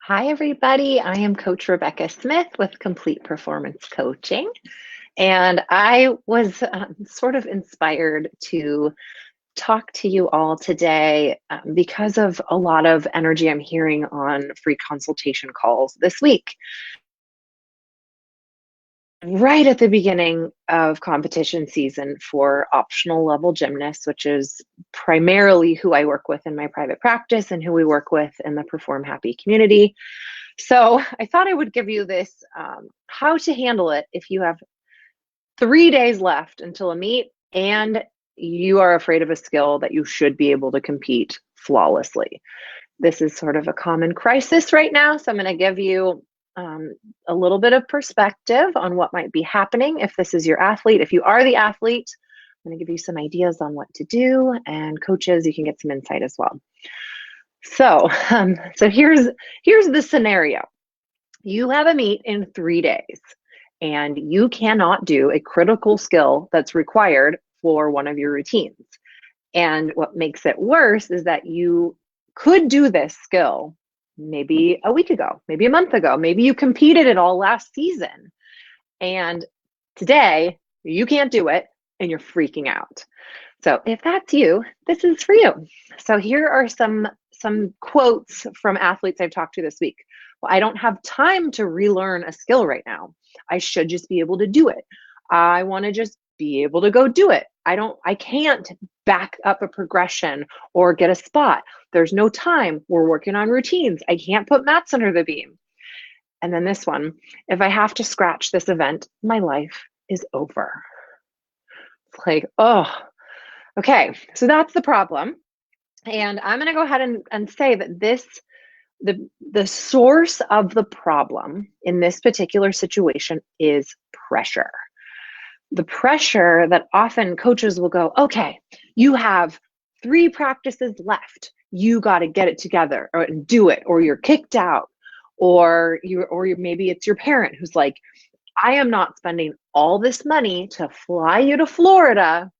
Hi, everybody. I am Coach Rebecca Smith with Complete Performance Coaching. And I was sort of inspired to talk to you all today because of a lot of energy I'm hearing on free consultation calls this week. Right at the beginning of competition season for optional level gymnasts, which is primarily who I work with in my private practice and who we work with in the Perform Happy community. So I thought I would give you this how to handle it if you have 3 days left until a meet and you are afraid of a skill that you should be able to compete flawlessly. This is sort of a common crisis right now. So I'm going to give you a little bit of perspective on what might be happening if this is your athlete. If you are the athlete, I'm going to give you some ideas on what to do. And coaches, you can get some insight as well. So here's the scenario. You have a meet in 3 days and you cannot do a critical skill that's required for one of your routines. And what makes it worse is that you could do this skill maybe a week ago, maybe a month ago, maybe you competed it all last season. And today you can't do it and you're freaking out. So if that's you, this is for you. So here are some quotes from athletes I've talked to this week. Well, I don't have time to relearn a skill right now. I should just be able to do it. I want to just be able to go do it. I can't back up a progression or get a spot. There's no time. We're working on routines. I can't put mats under the beam. And then this one, if I have to scratch this event, my life is over. It's like, oh, okay. So that's the problem. And I'm going to go ahead and say that the source of the problem in this particular situation is pressure. The pressure that often coaches will go, okay, you have 3 practices left. You got to get it together or do it, or you're kicked out, or maybe it's your parent who's like, I am not spending all this money to fly you to Florida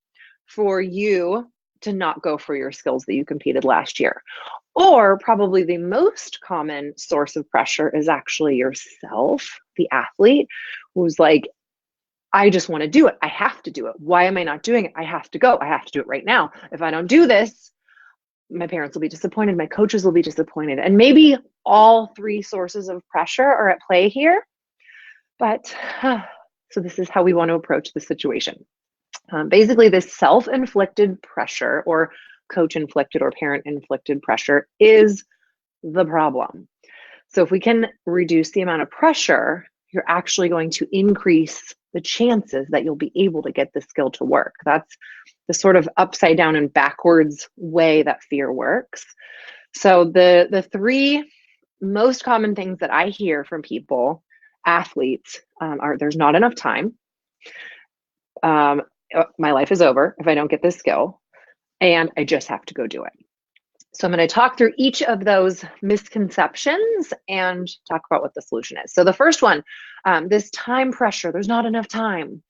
for you to not go for your skills that you competed last year. Or probably the most common source of pressure is actually yourself, the athlete, who's like, I just want to do it. I have to do it. Why am I not doing it? I have to go. I have to do it right now. If I don't do this, my parents will be disappointed. My coaches will be disappointed. And maybe all 3 sources of pressure are at play here. But so this is how we want to approach the situation. Basically, this self-inflicted pressure or coach-inflicted or parent-inflicted pressure is the problem. So if we can reduce the amount of pressure, you're actually going to increase the chances that you'll be able to get the skill to work. That's the sort of upside down and backwards way that fear works. So the 3 most common things that I hear from people, athletes, are there's not enough time. My life is over if I don't get this skill, and I just have to go do it. So I'm going to talk through each of those misconceptions and talk about what the solution is. So the first one, this time pressure, there's not enough time.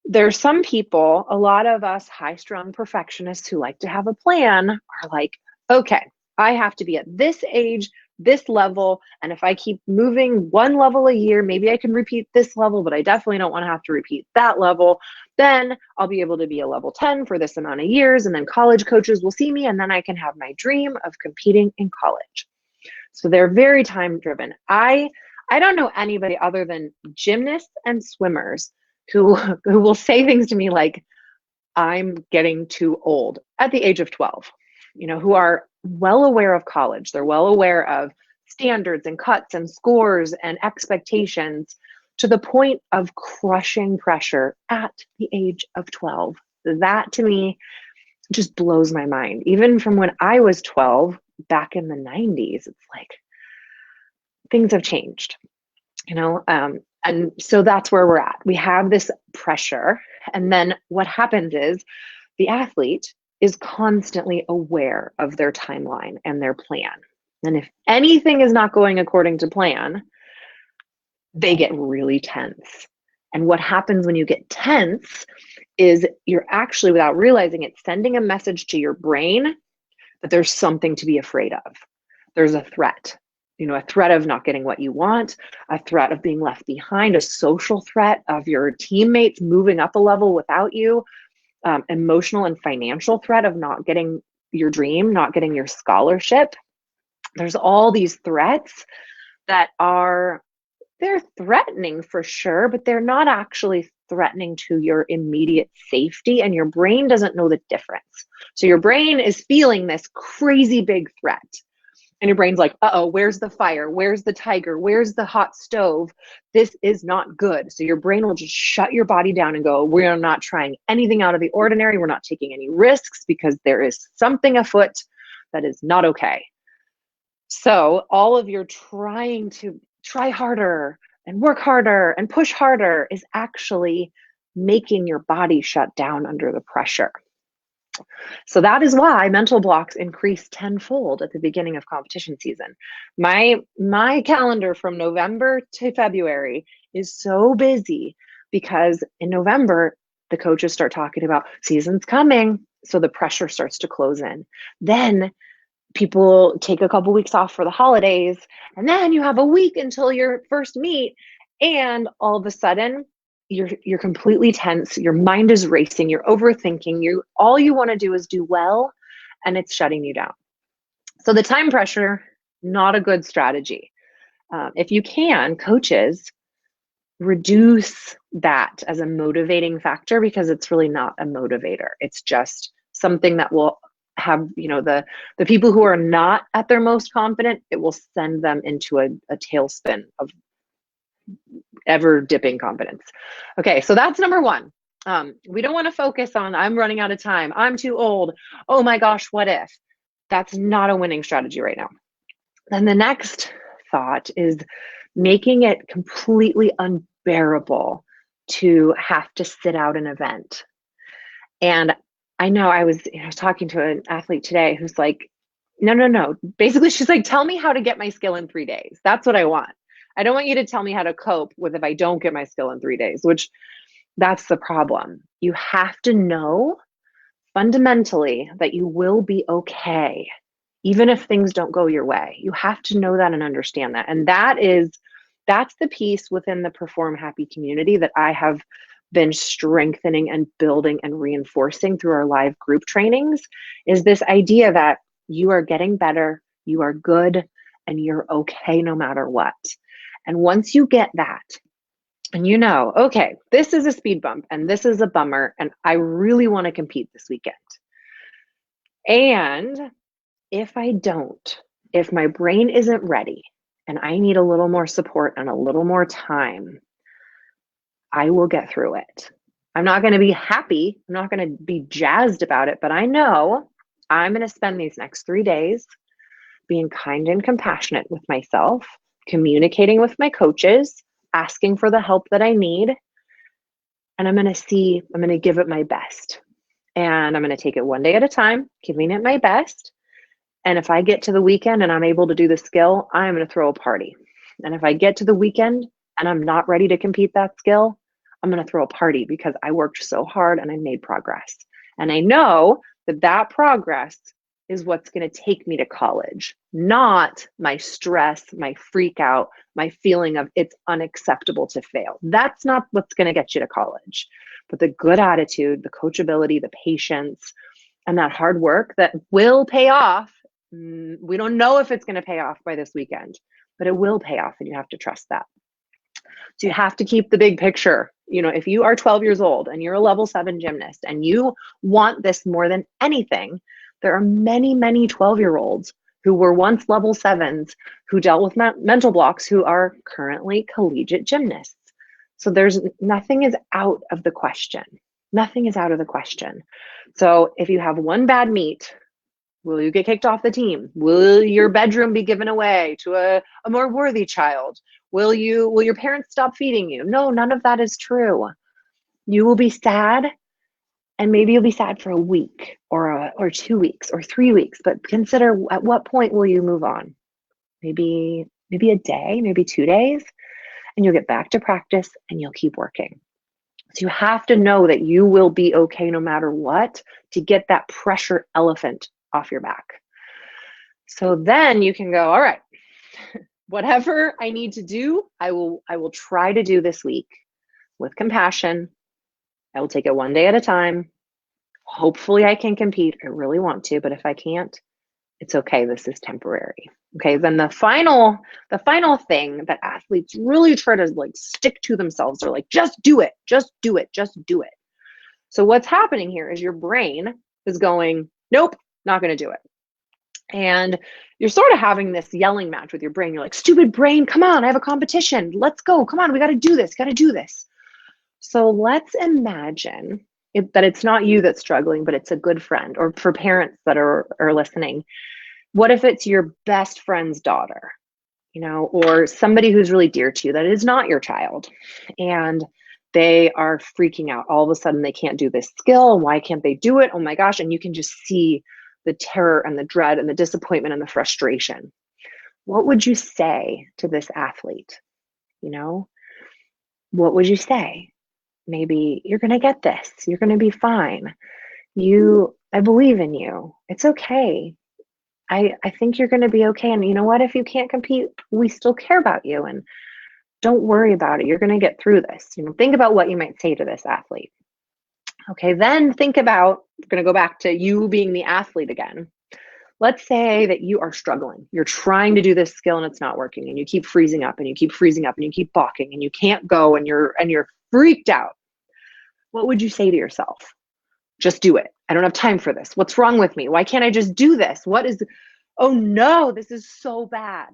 There's some people, a lot of us high-strung perfectionists who like to have a plan are like, okay, I have to be at this age, this level, and if I keep moving 1 level a year, maybe I can repeat this level, but I definitely don't want to have to repeat that level. Then I'll be able to be a level 10 for this amount of years, and then college coaches will see me, and then I can have my dream of competing in college. So they're very time driven. I don't know anybody other than gymnasts and swimmers who will say things to me like, I'm getting too old at the age of 12, who are well aware of college. They're well aware of standards and cuts and scores and expectations to the point of crushing pressure at the age of 12. That to me just blows my mind. Even from when I was 12 back in the 90s, it's like things have changed, and so that's where we're at. We have this pressure. And then what happens is the athlete is constantly aware of their timeline and their plan. And if anything is not going according to plan, they get really tense. And what happens when you get tense is you're actually, without realizing it, sending a message to your brain that there's something to be afraid of. There's a threat. a threat of not getting what you want, a threat of being left behind, a social threat of your teammates moving up a level without you, emotional and financial threat of not getting your dream, not getting your scholarship. There's all these threats that they're threatening for sure, but they're not actually threatening to your immediate safety, and your brain doesn't know the difference. So your brain is feeling this crazy big threat. And your brain's like, uh-oh, where's the fire? Where's the tiger? Where's the hot stove? This is not good. So your brain will just shut your body down and go, we're not trying anything out of the ordinary. We're not taking any risks because there is something afoot that is not okay. So all of your trying to try harder and work harder and push harder is actually making your body shut down under the pressure. So that is why mental blocks increase tenfold at the beginning of competition season. My calendar from November to February is so busy because in November, the coaches start talking about season's coming. So the pressure starts to close in. Then people take a couple weeks off for the holidays, and then you have a week until your first meet, and all of a sudden you're completely tense, your mind is racing, you're overthinking, all you want to do is do well, and it's shutting you down. So the time pressure, not a good strategy. If you can, coaches, reduce that as a motivating factor, because it's really not a motivator. It's just something that will have, the people who are not at their most confident, it will send them into a tailspin of ever dipping confidence. Okay, so that's number one. We don't want to focus on, I'm running out of time, I'm too old, oh my gosh, what if? That's not a winning strategy right now. Then the next thought is making it completely unbearable to have to sit out an event. And I know I was talking to an athlete today who's like, no. Basically, she's like, tell me how to get my skill in 3 days. That's what I want. I don't want you to tell me how to cope with if I don't get my skill in 3 days, which that's the problem. You have to know fundamentally that you will be okay, even if things don't go your way. You have to know that and understand that. And that's the piece within the Perform Happy community that I have been strengthening and building and reinforcing through our live group trainings, is this idea that you are getting better, you are good, and you're okay no matter what. And once you get that, and okay, this is a speed bump and this is a bummer, and I really want to compete this weekend. And if I don't, if my brain isn't ready and I need a little more support and a little more time, I will get through it. I'm not going to be happy. I'm not going to be jazzed about it, but I know I'm going to spend these next 3 days being kind and compassionate with myself, communicating with my coaches, asking for the help that I need. And I'm going to give it my best. And I'm going to take it one day at a time, giving it my best. And if I get to the weekend and I'm able to do the skill, I'm going to throw a party. And if I get to the weekend and I'm not ready to compete that skill, I'm going to throw a party because I worked so hard and I made progress. And I know that progress is what's going to take me to college, not my stress, my freak out, my feeling of it's unacceptable to fail. That's not what's going to get you to college. But the good attitude, the coachability, the patience, and that hard work that will pay off. We don't know if it's going to pay off by this weekend, but it will pay off, and you have to trust that. So you have to keep the big picture. If you are 12 years old and you're a level 7 gymnast and you want this more than anything, there are many, many 12-year-olds who were once level 7s who dealt with mental blocks who are currently collegiate gymnasts. So nothing is out of the question. Nothing is out of the question. So if you have one bad meet, will you get kicked off the team? Will your bedroom be given away to a more worthy child? Will your parents stop feeding you? No, none of that is true. You will be sad, and maybe you'll be sad for a week or 2 weeks or 3 weeks, but consider at what point will you move on? Maybe a day, maybe 2 days, and you'll get back to practice and you'll keep working. So you have to know that you will be okay no matter what to get that pressure elephant off your back. So then you can go, all right, Whatever I need to do, I will try to do this week with compassion. I will take it one day at a time. Hopefully I can compete. I really want to, but if I can't, it's okay. This is temporary. Okay. Then the final thing that athletes really try to like stick to themselves are like, just do it, just do it, just do it. So what's happening here is your brain is going, nope, not going to do it. And you're sort of having this yelling match with your brain. You're like, stupid brain, come on, I have a competition. Let's go. Come on, we got to do this, got to do this. So let's imagine that it's not you that's struggling, but it's a good friend, or for parents that are listening. What if it's your best friend's daughter, or somebody who's really dear to you that is not your child, and they are freaking out. All of a sudden they can't do this skill. Why can't they do it? Oh my gosh. And you can just see the terror and the dread and the disappointment and the frustration. What would you say to this athlete? What would you say? Maybe, you're going to get this. You're going to be fine. I believe in you. It's okay. I think you're going to be okay. And you know what? If you can't compete, we still care about you. And don't worry about it. You're going to get through this. Think about what you might say to this athlete. Okay, then think about, we're going to go back to you being the athlete again. Let's say that you are struggling. You're trying to do this skill and it's not working, and you keep freezing up and you keep freezing up and you keep balking and you can't go, and you're freaked out. What would you say to yourself? Just do it. I don't have time for this. What's wrong with me? Why can't I just do this? Oh no, this is so bad.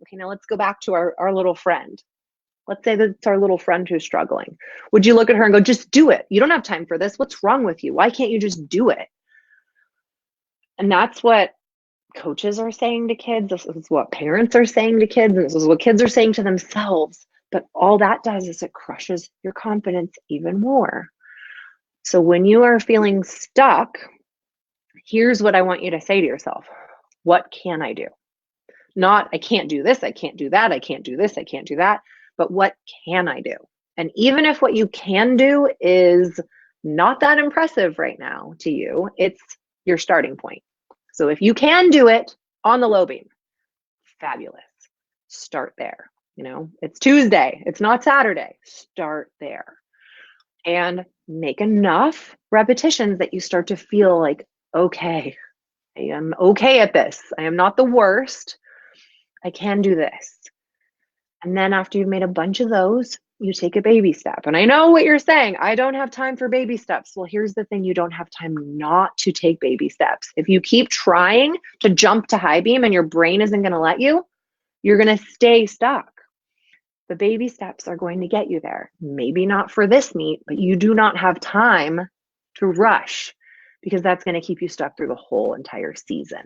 Okay, now let's go back to our little friend. Let's say that it's our little friend who's struggling. Would you look at her and go, just do it? You don't have time for this. What's wrong with you? Why can't you just do it? And that's what coaches are saying to kids. This is what parents are saying to kids. And this is what kids are saying to themselves. But all that does is it crushes your confidence even more. So when you are feeling stuck, here's what I want you to say to yourself. What can I do? Not, I can't do this, I can't do that, I can't do this, I can't do that. But what can I do? And even if what you can do is not that impressive right now to you, it's your starting point. So if you can do it on the low beam, fabulous. Start there. It's Tuesday, it's not Saturday. Start there. And make enough repetitions that you start to feel like, okay, I am okay at this. I am not the worst. I can do this. And then after you've made a bunch of those, you take a baby step. And I know what you're saying. I don't have time for baby steps. Well, here's the thing. You don't have time not to take baby steps. If you keep trying to jump to high beam and your brain isn't going to let you, you're going to stay stuck. The baby steps are going to get you there. Maybe not for this meet, but you do not have time to rush, because that's going to keep you stuck through the whole entire season.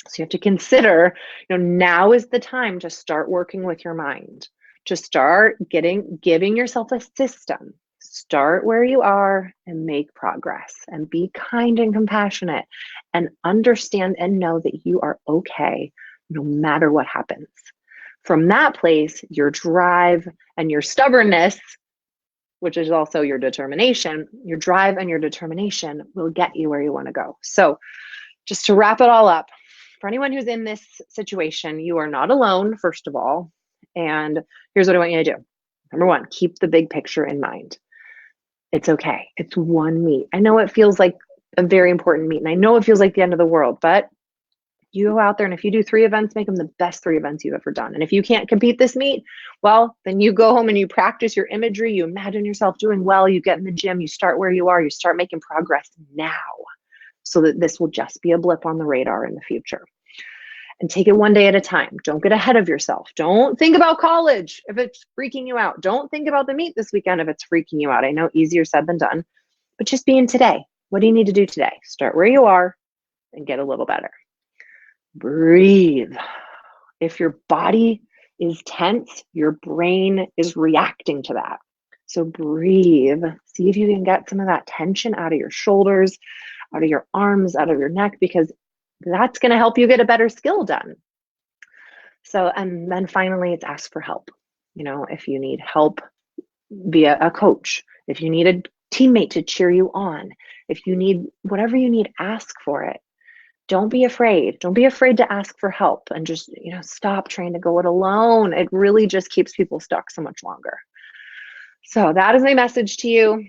So you have to consider, now is the time to start working with your mind, to start giving yourself a system. Start where you are and make progress, and be kind and compassionate, and understand and know that you are okay no matter what happens. From that place, your drive and your stubbornness, which is also your determination, your drive and your determination will get you where you want to go. So just to wrap it all up, for anyone who's in this situation, you are not alone, first of all. And here's what I want you to do. Number one, keep the big picture in mind. It's okay. It's one meet. I know it feels like a very important meet, and I know it feels like the end of the world, but you go out there, and if you do 3 events, make them the best 3 events you've ever done. And if you can't compete this meet, well, then you go home and you practice your imagery. You imagine yourself doing well. You get in the gym. You start where you are. You start making progress now, so that this will just be a blip on the radar in the future. And take it one day at a time. Don't get ahead of yourself. Don't think about college if it's freaking you out. Don't think about the meet this weekend if it's freaking you out. I know, easier said than done, but just be in today. What do you need to do today? Start where you are and get a little better. Breathe. If your body is tense, your brain is reacting to that. So breathe. See if you can get some of that tension out of your shoulders, out of your arms, out of your neck, because that's going to help you get a better skill done. So, and then finally, it's ask for help. If you need help via a coach, if you need a teammate to cheer you on, if you need whatever you need, ask for it. don't be afraid. Don't be afraid to ask for help, and just, stop trying to go it alone. It really just keeps people stuck so much longer. So that is my message to you.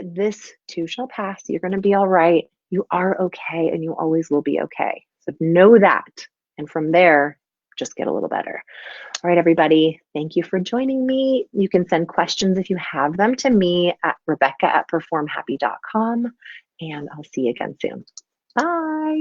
This too shall pass. You're going to be all right. You are okay, and you always will be okay. So know that. And from there, just get a little better. All right, everybody. Thank you for joining me. You can send questions if you have them to me at Rebecca@performhappy.com. And I'll see you again soon. Bye.